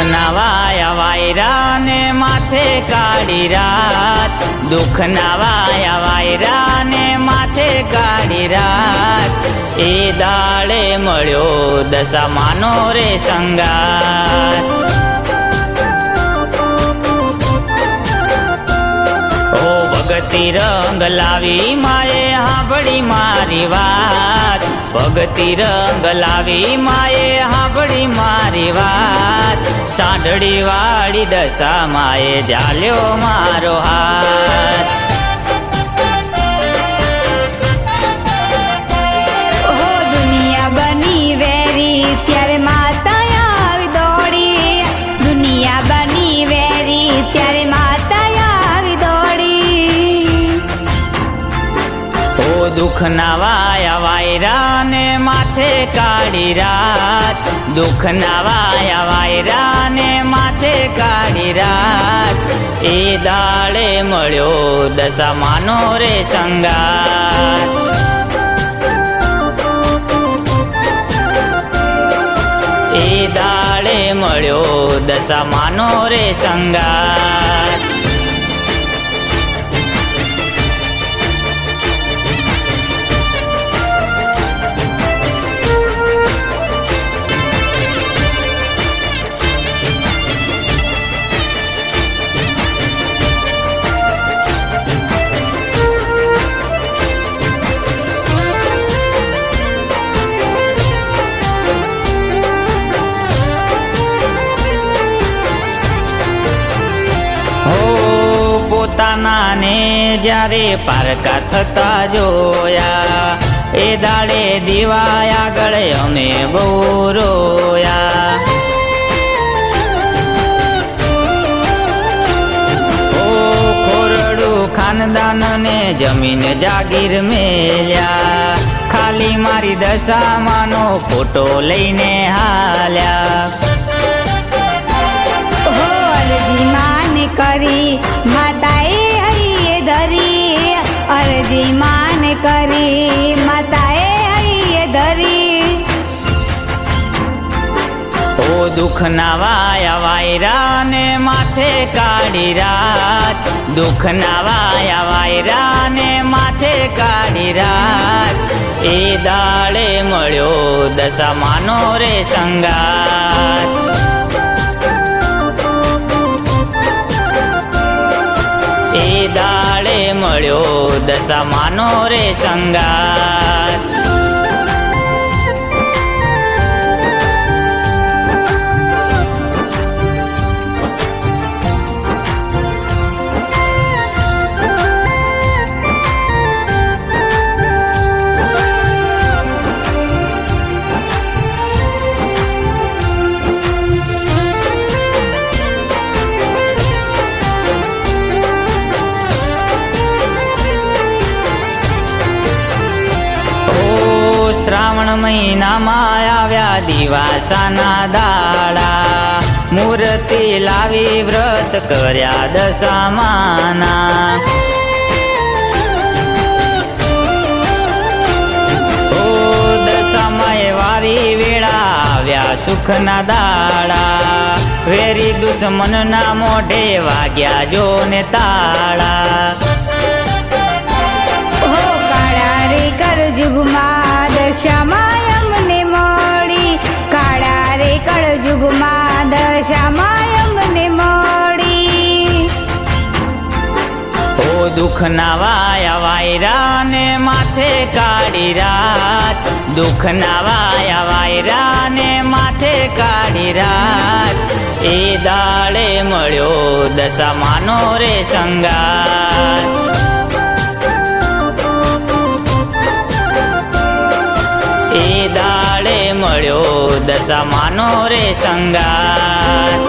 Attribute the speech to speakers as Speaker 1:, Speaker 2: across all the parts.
Speaker 1: દુઃખના વાયા વાયરા ને માથે કાળી રાત, દુઃખના વાયા વાયરા ને માથે કાળી રાત, એ દાડે મળ્યો દશામાનો રે સંગાત. ઓ ભગતી રંગ લાવી માએ હાંભળી મારી વાત, ભગતી રંગ લાવી માએ હાંભળી મારી વાત, સાંઢળી વાળી દશા માએ ઝાલ્યો મારો હાથ.
Speaker 2: ઓ દુનિયા બની વેરી ત્યારે માતા આવી દોડી, દુનિયા બની વેરી ત્યારે માતા આવી દોડી.
Speaker 1: ઓ દુઃખના વાયા વાયરા ને માથે કાળી રાત, દુઃખના વાયા વાયરા ને માથે કાળી રાત, એ દાડે મળ્યો દશામાનો રે સંગાત. એ દાડે મળ્યો દશામાનો રે સંગાત. પોતાના ને જ્યારે પારકા થતા જોયા, એ દાડે દીવા આગળ અમે બહુ રોયા. ઓ ખોરડું ખાનદાન ને જમીન જાગીર મેલ્યા, ખાલી મારી દશામાનો ફોટો લઈને હાલ્યા.
Speaker 2: અરજી માને કરી માતાએ હૈયે ધરી, અરજી માને કરી માતાએ હૈયે ધરી.
Speaker 1: ઓ દુઃખના વાયા વાયરા ને માથે કાળી રાત, દુઃખના વાયા વાયરા ને માથે કાળી રાત, એ દાડે મળ્યો દશામાનો રે સંગાત. એ દાડે મળ્યો દશામાનો રે સંગાત. શ્રાવણ મહિનામાં આવ્યા દિવાસાના દાડા, મૂર્તિ લાવી વ્રત કર્યા દશામાના. ઓ દશામાએ વારી વેળા આવ્યા સુખના દાડા, વેરી દુશ્મનના મોઢે વાગ્યા જો ને તાળા.
Speaker 2: કળજુગમાં દશામાં અમને મળી, કાળા રે કળજુગમાં દશામાં અમને મળી.
Speaker 1: ઓ દુઃખના વાયા વાયરા ને માથે કાળી રાત, દુઃખના વાયા વાયરા ને માથે કાળી રાત, એ દાડે મળ્યો દશામાનો રે સંગાત. એ દાડે મળ્યો દશામાનો રે સંગાત.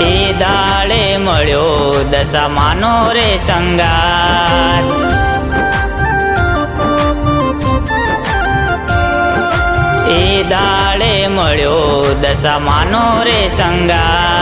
Speaker 1: એ દાડે મળ્યો દશામાનો રે સંગાત. એ દાડે મળ્યો દશામાનો રે સંગાત.